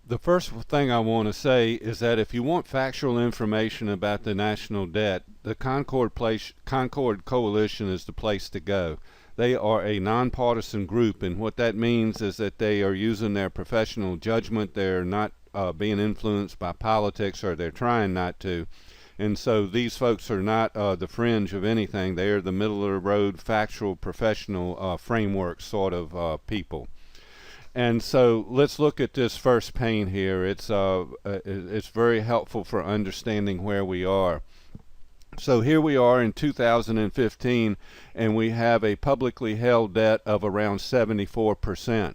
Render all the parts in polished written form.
The first thing I want to say is that if you want factual information about the national debt, the Concord Coalition is the place to go. They are a nonpartisan group, and what that means is that they are using their professional judgment. They're not being influenced by politics, or they're trying not to. And so these folks are not the fringe of anything. They are the middle of the road, factual, professional framework sort of people. And so let's look at this first pane here. It's very helpful for understanding where we are. So here we are in 2015, and we have a publicly held debt of around 74%.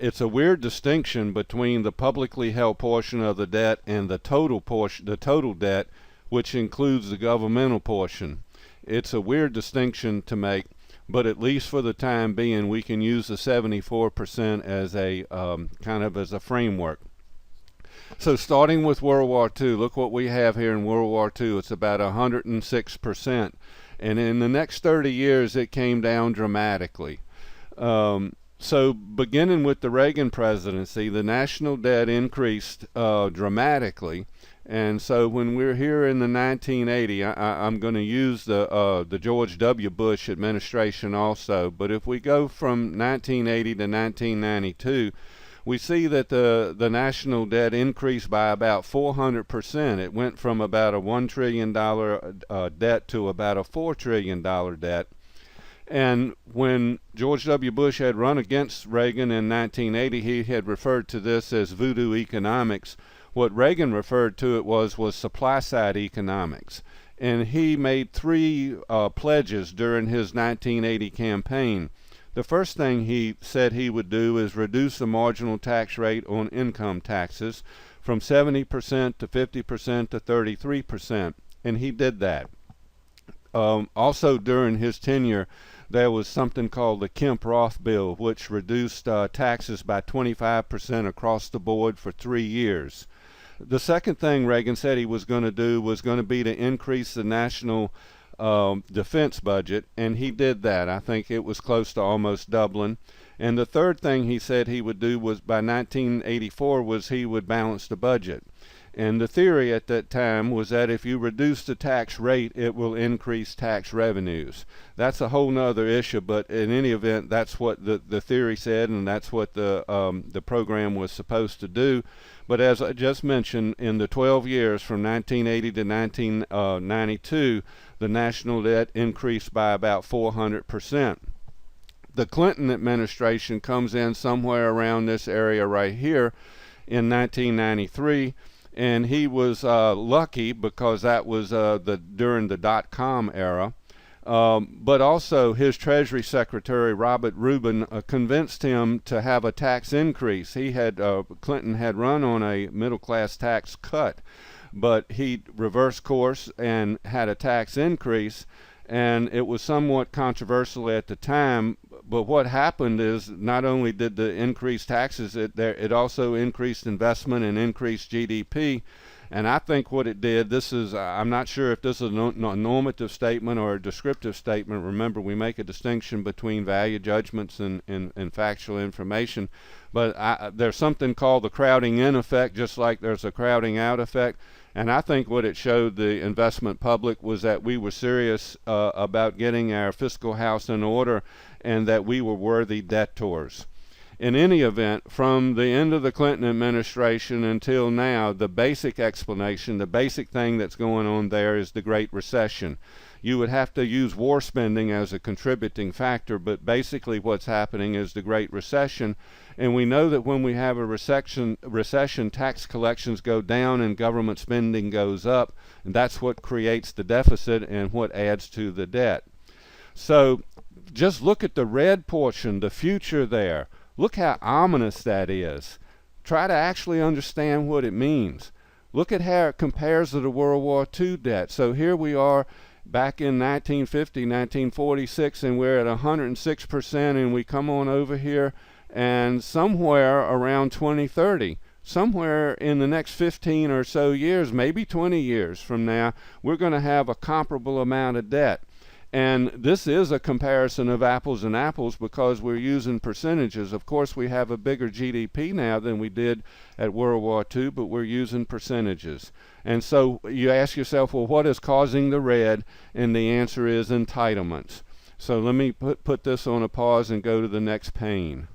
It's a weird distinction between the publicly held portion of the debt and the total debt, which includes the governmental portion. It's a weird distinction to make, but at least for the time being, we can use the 74% as a kind of as a framework. So starting with World War II, look what we have here in World War II. It's about 106%. And in the next 30 years, it came down dramatically. So beginning with the Reagan presidency, the national debt increased dramatically. And so when we're here in the 1980, I'm going to use the George W. Bush administration also. But if we go from 1980 to 1992, we see that the national debt increased by about 400%. It went from about a $1 trillion debt to about a $4 trillion debt. And when George W. Bush had run against Reagan in 1980, he had referred to this as voodoo economics. What Reagan referred to it was supply side economics. And he made three pledges during his 1980 campaign. The first thing he said he would do is reduce the marginal tax rate on income taxes from 70% to 50% to 33%, and he did that. Also during his tenure, there was something called the Kemp-Roth bill, which reduced taxes by 25% across the board for 3 years. The second thing Reagan said he was going to do was going to be to increase the national defense budget, and he did that. I think it was close to almost doubling. And the third thing he said he would do was by 1984 was he would balance the budget. And the theory at that time was that if you reduce the tax rate, it will increase tax revenues. That's a whole nother issue, but in any event, that's what the theory said, and that's what the program was supposed to do. But as I just mentioned, in the 12 years from 1980 to 1992, the national debt increased by about 400%. The Clinton administration comes in somewhere around this area right here in 1993. And he was lucky because that was during the dot-com era. But also his Treasury Secretary, Robert Rubin, convinced him to have a tax increase. Clinton had run on a middle-class tax cut, but he reversed course and had a tax increase. And it was somewhat controversial at the time, but what happened is not only did the increased taxes, it also increased investment and increased GDP. And I think what it did, I'm not sure if this is a normative statement or a descriptive statement. Remember, we make a distinction between value judgments and factual information. But there's something called the crowding in effect, just like there's a crowding out effect. And I think what it showed the investment public was that we were serious about getting our fiscal house in order and that we were worthy debtors. In any event, from the end of the Clinton administration until now, the basic explanation, the basic thing that's going on there is the Great Recession. You would have to use war spending as a contributing factor, but basically what's happening is the Great Recession. And we know that when we have a recession, tax collections go down and government spending goes up, and that's what creates the deficit and what adds to the debt. So just look at the red portion, the future there. Look how ominous that is. Try to actually understand what it means. Look at how it compares to the World War II debt. So here we are back in 1950, 1946, and we're at 106%, and we come on over here, and somewhere around 2030, somewhere in the next 15 or so years, maybe 20 years from now, we're going to have a comparable amount of debt. And this is a comparison of apples and apples because we're using percentages. Of course, we have a bigger GDP now than we did at World War II, but we're using percentages. And so you ask yourself, well, what is causing the red? And the answer is entitlements. So let me put this on a pause and go to the next pane.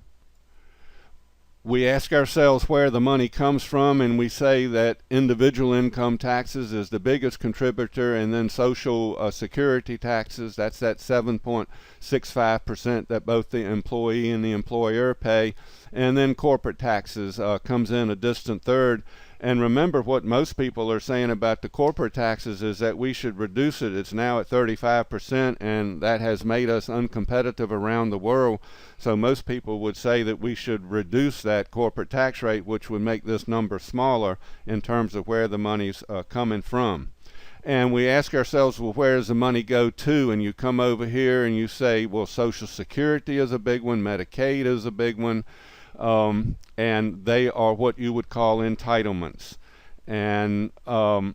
We ask ourselves where the money comes from, and we say that individual income taxes is the biggest contributor, and then social security taxes, that's that 7.65% that both the employee and the employer pay, and then corporate taxes comes in a distant third. And remember, what most people are saying about the corporate taxes is that we should reduce it. It's now at 35%, and that has made us uncompetitive around the world. So most people would say that we should reduce that corporate tax rate, which would make this number smaller in terms of where the money's coming from. And we ask ourselves, well, where does the money go to? And you come over here and you say, well, Social Security is a big one, Medicaid is a big one. And they are what you would call entitlements. And I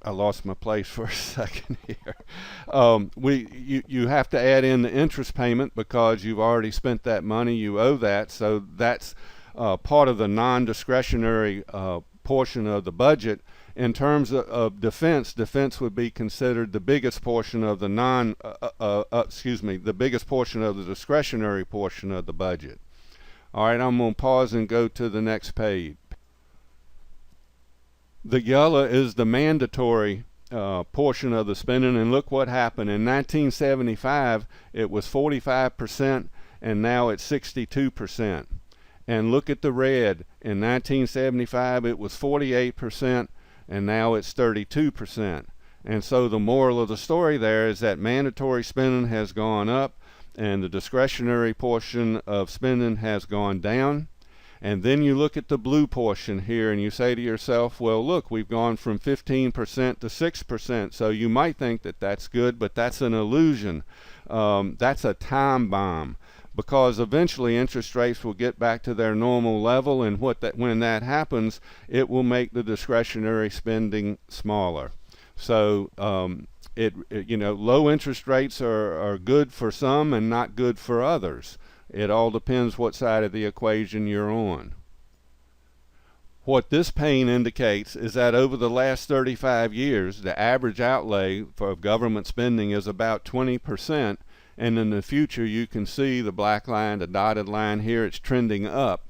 lost my place for a second here. You have to add in the interest payment because you've already spent that money, you owe that. So that's part of the non-discretionary portion of the budget. In terms of defense would be considered the biggest portion of the the biggest portion of the discretionary portion of the budget. All right, I'm going to pause and go to the next page. The yellow is the mandatory portion of the spending, and look what happened. In 1975, it was 45%, and now it's 62%. And look at the red. In 1975, it was 48%, and now it's 32%. And so the moral of the story there is that mandatory spending has gone up, and the discretionary portion of spending has gone down. And then you look at the blue portion here and you say to yourself, well, look, we've gone from 15% to 6%. So you might think that that's good, but that's an illusion. That's a time bomb, because eventually interest rates will get back to their normal level, and when that happens, it will make the discretionary spending smaller. So low interest rates are good for some and not good for others. It all depends what side of the equation you're on. What this pane indicates is that over the last 35 years, the average outlay for government spending is about 20%, and in the future you can see the black line, the dotted line here, it's trending up.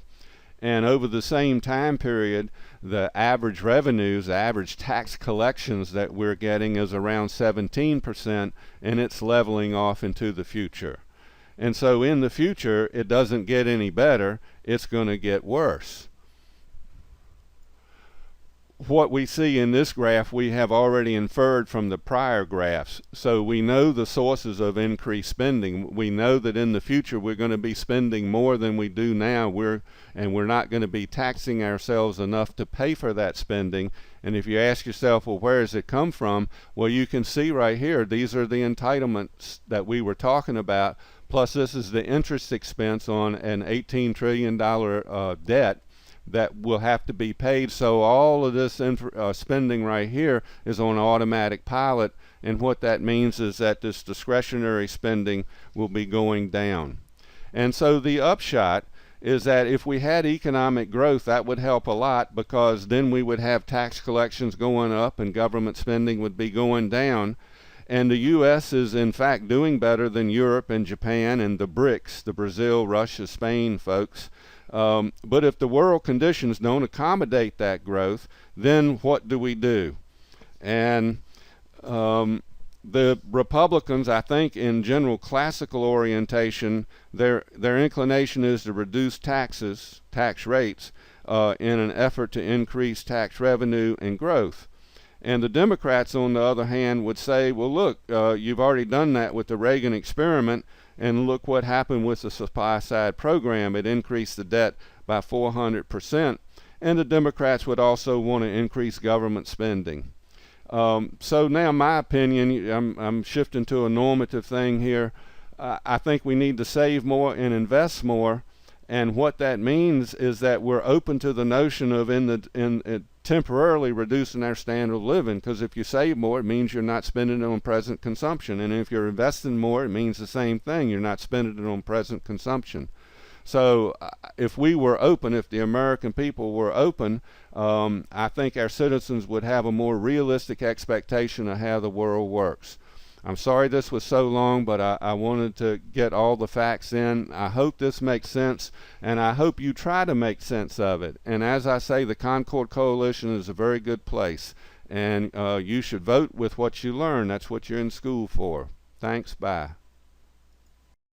And over the same time period, the average revenues, the average tax collections that we're getting is around 17%, and it's leveling off into the future. And so in the future, it doesn't get any better, it's going to get worse. What we see in this graph, we have already inferred from the prior graphs. So we know the sources of increased spending. We know that in the future we're going to be spending more than we do now. We're not going to be taxing ourselves enough to pay for that spending. And if you ask yourself, well, where does it come from? Well, you can see right here, these are the entitlements that we were talking about. Plus, this is the interest expense on an $18 trillion debt that will have to be paid. So all of this spending right here is on automatic pilot, and what that means is that this discretionary spending will be going down. And so the upshot is that if we had economic growth, that would help a lot, because then we would have tax collections going up and government spending would be going down. And the U.S. is in fact doing better than Europe and Japan and the BRICS, the Brazil, Russia, Spain folks. But if the world conditions don't accommodate that growth, then what do we do? And the Republicans, I think, in general classical orientation, their inclination is to reduce tax rates, in an effort to increase tax revenue and growth. And the Democrats, on the other hand, would say, well, look, you've already done that with the Reagan experiment, and look what happened with the supply side program. It increased the debt by 400%, and the Democrats would also want to increase government spending. So now my opinion, I'm shifting to a normative thing here. I think we need to save more and invest more, and what that means is that we're open to the notion of temporarily reducing our standard of living, because if you save more, it means you're not spending it on present consumption. And if you're investing more, it means the same thing. You're not spending it on present consumption. So if we were open, if the American people were open, I think our citizens would have a more realistic expectation of how the world works. I'm sorry this was so long, but I wanted to get all the facts in. I hope this makes sense, and I hope you try to make sense of it. And as I say, the Concord Coalition is a very good place, and you should vote with what you learn. That's what you're in school for. Thanks. Bye.